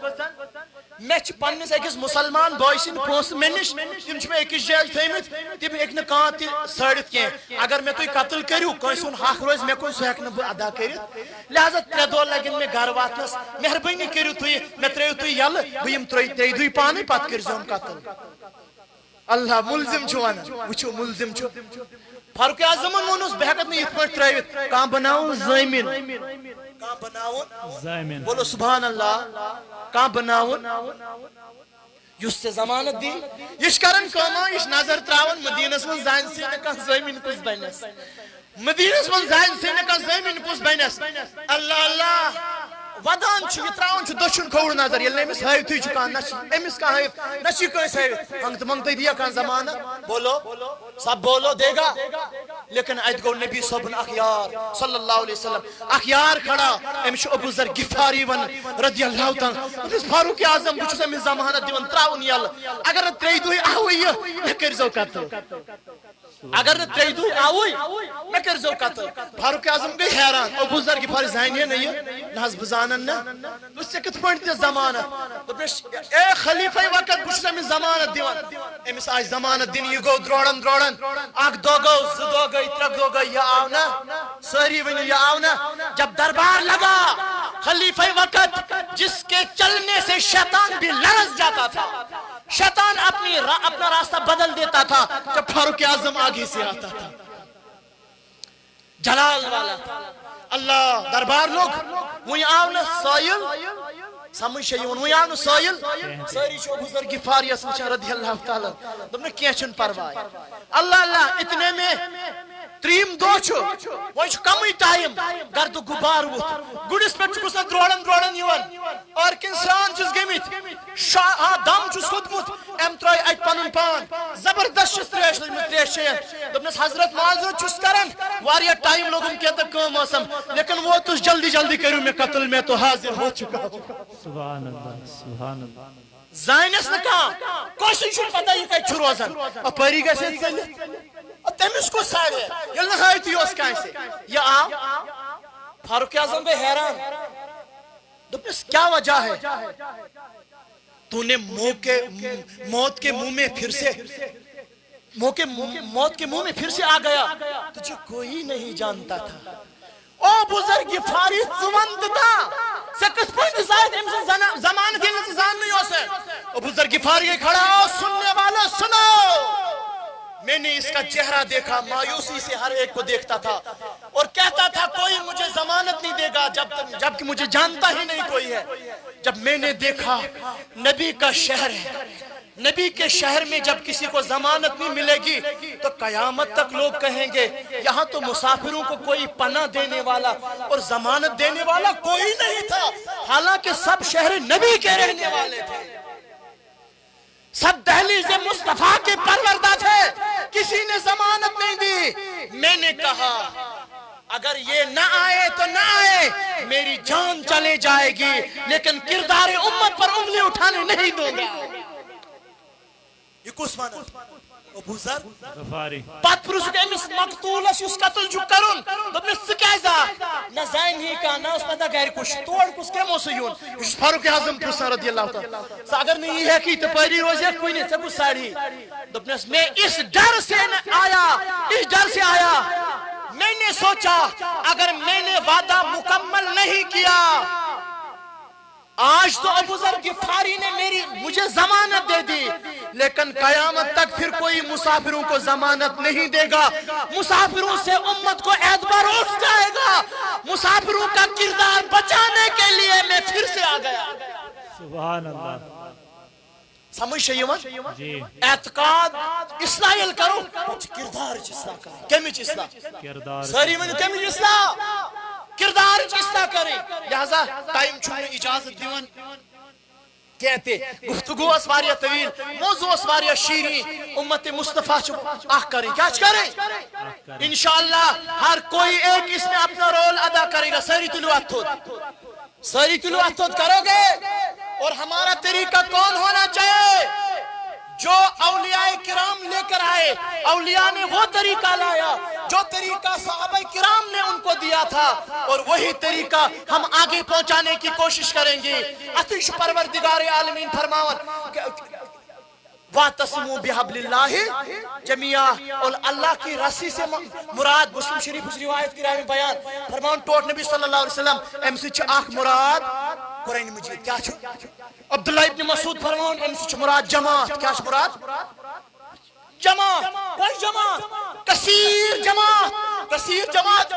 مےٚ چھِ پننِس أکِس مُسلمان بٲے سٕنٛدۍ پونٛسہٕ مےٚ نِش تِم چھِ مےٚ أکِس جایہِ تھٲیمٕتۍ تِم ہیٚکہِ نہٕ کانٛہہ تہِ ژھٲنٛڈِتھ کینٛہہ اگر مےٚ تُہۍ قتل کٔرِو کٲنٛسہِ ہُنٛد حق روزِ مےٚ کُن سُہ ہیٚکہٕ نہٕ بہٕ ادا کٔرِتھ لہذا 3 دۄہ لگن مےٚ گرٕ واتنس مہربٲنی کٔرِو تُہۍ مےٚ ترٛٲیِو تُہۍ یلہٕ بہٕ یِمہٕ 3 دُہۍ پانے پتہٕ کٔرۍزِہوم قتل اللہ مُلزِم چھُ ونان وٕچھِو مُلزِم چھُ فاروق اعظمن ووٚنُس بہٕ ہیٚکتھ نہٕ یِتھ پٲٹھۍ ترٛٲوِتھ کانٛہہ بناوُن زٲمیٖن کانٛہہ بناوُن زٲمیٖن بولو سبحان اللہ کانٛہہ بناوُن یُس ژےٚ ضمانت دی یہِ چھُ کران کٲما یہِ چھُ نظر تراوان مدیٖنس منٛز زانہِ سٕے نہٕ کانٛہہ زٔمیٖن کُس بنٮ۪س مدیٖنس منٛز زانہِ سٕے نہٕ کانٛہہ زٔمیٖن کُس بنٮ۪س اللہ اللہ ودان چھُ یہِ تراوان چھُ دٔچھُن کھووُر نظر ییٚلہِ نہٕ أمِس ہٲوتھٕے چھُ کانٛہہ نہ چھُ أمِس کانٛہہ ہٲوِتھ نہ چھُ یہِ کٲنٛسہِ ہٲوِتھ منٛگتہٕ منٛگتٕے دِیا کانٛہہ ضمانت بولو سب بولو دے گا لیکن اتہِ گوٚو نبی صٲبُن اکھ یار صلی اللہ علیہ وسلم اکھ یار کھڑا أمِس چھُ ابو ذر غفاری ونان رضی اللہ تعالیٰ دوٚپنس فاروق اعظم بہٕ چھُس أمِس ضمانت دِوان تراوُن یلہٕ اگر نہٕ 3 دُہۍ آوٕے یہِ مےٚ کٔرۍزیٚو قتل اگر نہٕ 3 دُہۍ آوٕے مےٚ کٔرۍزیٚو قتل فاروق اعظم گٔے حیران ابو ذر غفاری زانہِ ہے نہٕ یہِ نہ حظ بہٕ زانن نہٕ دوٚپُس ژےٚ کِتھ پٲٹھۍ دِژ ضمانت دوٚپنس اے خلیفے وقت بہٕ چھُس أمِس ضمانت دِوان أمِس آیہِ ضمانت دِنہٕ یہِ گوٚو درٛوڑن درٛوڑن اکھ دۄہ گوٚو 2 دۄہ گٔے 3 دۄہ گٔے یہِ آو نہ سٲری ؤنِو یہِ آو نہ جب دربار لگا خلیفے وقت جس کے چلنے سے شیطان بھی لرز جاتا تھا شیطان اپنا راستہ بدل دیتا تھا جب فاروق اعظم آگے سے آتا تھا جلال والا تھا اللہ دربار لوگ وہی آو نہ سائل سمجھ چھےٚ یِوان وۄنۍ آو نہٕ سٲیِل سٲری چھِ ابو ذر غفاریَس وٕچھان رضی اللہ تعالیٰ دوٚپنکھ کینٛہہ چھُنہٕ پرواے اللہ اللہ اتنے میں تریم دو چھو وہ کمی ٹائم گرد غبار ووت گڑس پہ کس دروڑن دروڑن یوان اور کنسان چس گمت دم چس کھوتمت ام ترائی ات پنن پان زبردست چس تریش لگمت تریش چین دپنس حضرت معذرت چس کرن واریا ٹائم لوگم کیا تک کم آسم لیکن وہ تو جلدی جلدی کرو میں قتل میں تو حاضر ہو چکا ہوں سبحان اللہ سبحان اللہ زائنس نکا کوئی چھو پتہ یہ کہ چھو روزن اور پری گئے سے تمس کو سارے یل نہایت یوس کیسے یا آ فاروق اعظم بے حیران دپس کیا وجہ ہے تو نے موت کے منہ میں پھر سے موت کے منہ میں پھر سے آ گیا تجھے کوئی نہیں جانتا تھا او بزرگ فاری زمند دا سکس پوائنٹ زائد امس زمان کے نظام نہیں ہو سے او بزرگ فاری کھڑا ہو سننے والے سنو میں نے اس کا چہرہ دیکھا مایوسی سے ہر ایک کو دیکھتا تھا اور کہتا تھا کوئی مجھے ضمانت نہیں دے گا جب کہ مجھے جانتا ہی نہیں کوئی ہے جب میں نے دیکھا نبی کا شہر ہے نبی کے شہر میں جب کسی کو ضمانت نہیں ملے گی تو قیامت تک لوگ کہیں گے یہاں تو مسافروں کو کوئی پناہ دینے والا اور ضمانت دینے والا کوئی نہیں تھا حالانکہ سب شہر نبی کے رہنے والے تھے سب دہلیز مصطفیٰ کے پروردہ تھے کسی نے ضمانت نہیں دی میں نے کہا اگر یہ نہ آئے تو نہ آئے میری جان چلے جائے گی لیکن کردار امت پر انگلی اٹھانے نہیں دوں گا یہ کس مانا ابو ذر غفاری پات پروس کے امس مقتول اس قتل جو کرن دبن سکایزا نہ زین ہی کا نہ اس پتہ غیر کچھ توڑ کس کے موسیون اس فاروق اعظم پروس رضی اللہ تعالی اگر نہیں ہے کہ تو پری روزے کوئی نہیں سب ساڑی دبن میں اس ڈر سے آیا میں نے سوچا اگر میں نے وعدہ مکمل نہیں کیا آج تو ابو ذر غفاری نے مجھے ضمانت دے دی لیکن قیامت تک پھر کوئی مسافروں کو ضمانت نہیں دے گا مسافروں سے امت کو اعتبار اٹھ جائے گا مسافروں کا کردار بچانے کے لیے میں پھر سے آ گیا سبحان اللہ سمجھ شیئیوان جی اعتقاد اصلاحیل کرو کردار اصلاح کرو کیمیچ اصلاح کردار ساری من کیمیچ اصلاح کردار اصلاح کریں لہذا ٹائم چھوڑنے اجازت دیون کہتے گفتگو اسواریہ طویل موضوع اسواریہ شیرین امت مصطفیٰ آخ کریں کیا کریں انشاءاللہ ہر کوئی ایک اس میں اپنا رول ادا کرے گا ساری طلوع اتھود کرو گے اور ہمارا طریقہ کون ہونا چاہیے جو اولیاء کرام لے کر آئے اولیاء نے وہ طریقہ لایا جو طریقہ صحابہ کرام نے ان کو دیا تھا اور وہی طریقہ ہم آگے پہنچانے کی کوشش کریں گے اتش پروردگار عالمین فرماون وَاعْتَصِمُوا بِحَبْلِ اللَّهِ جَمِيعًا اور اللہ کی رسی سے مراد مسلم شریف اس روایت کی رائے میں بیان فرماون ٹوٹ نبی صلی اللہ علیہ وسلم امسی چھ آخ مراد قرآن مجید کیا چھو عبداللہ ابن مسعود فرماون امسی چھ مراد جماعت کیا چھ مراد جماعت کوئی جماعت کثیر جماعت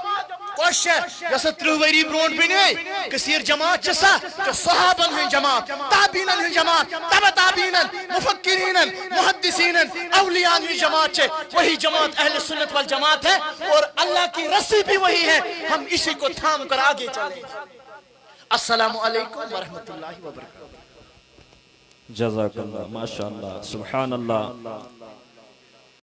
کوش ہے جیسا ترویری برون بنے کثیر جماعت چسا جو صحابن ہیں جماعت تابینن ہیں جماعت تب تابینن مفکرین محدثین اولیاء ہیں جماعت چھے وہی جماعت اہل سنت والجماعت ہے اور اللہ کی رسی بھی وہی ہے ہم اسی کو تھام کر آگے چلیں السلام علیکم ورحمت اللہ وبرکاتہ جزاک اللہ ماشاءاللہ سبحان اللہ